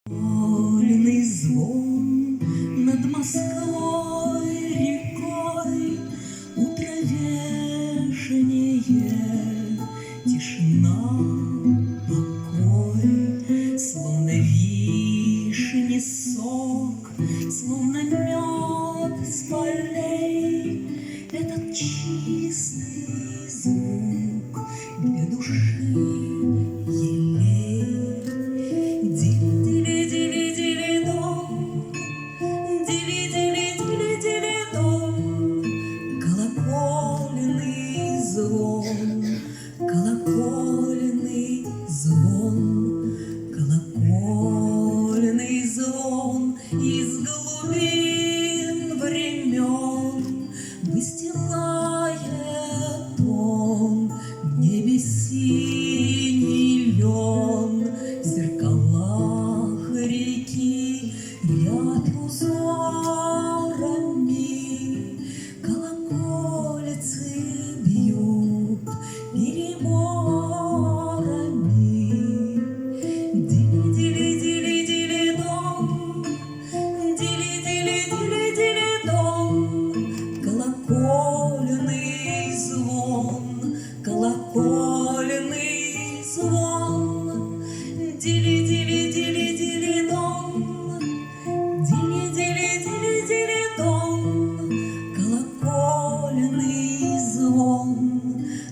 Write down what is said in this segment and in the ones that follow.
Колокольный звон над Москвой рекой, утро вешнее, тишина, покой, словно вишни сок, словно мед с полей. Этот чистый звук для души елей. Колокольный звон, колокольный звон, колокольный звон из глубин времен выстилает он в небе синий лен, в зеркалах реки ряд узорами. Колокольцы бьют переборами. Дили-дили-дили-дили-дон, дили-дили-дили-дили-дон. Колокольный звон, колокольный звон. Дили-дили-дили-дили-дон, дили-дили-дили-дили-дон. Колокольный звон,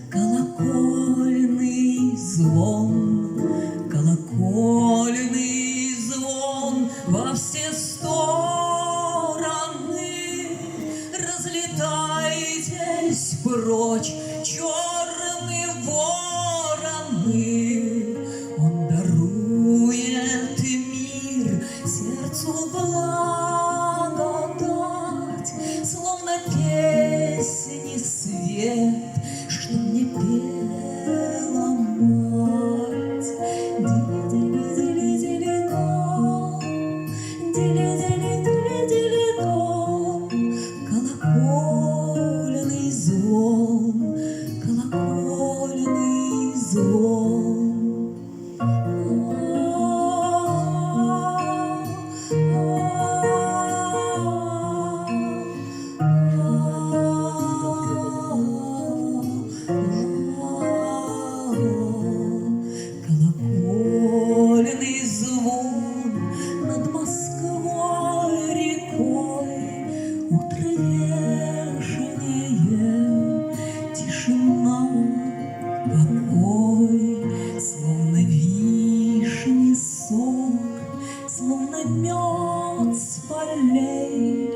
колокольный звон, колокольный звон во все стороны. Разлетайтесь прочь, черные вороны. Он дарует мир сердцу благодать, словно песни свет, что мне пела мать. Дили-дили-дили-дили-дон, дили-дили-дили-дили-дон. Колокольный звон, колокольный звон. Колокольный звон над Москвой рекой, утро вешнее, тишина, покой, словно вишни сок, словно мед с полей,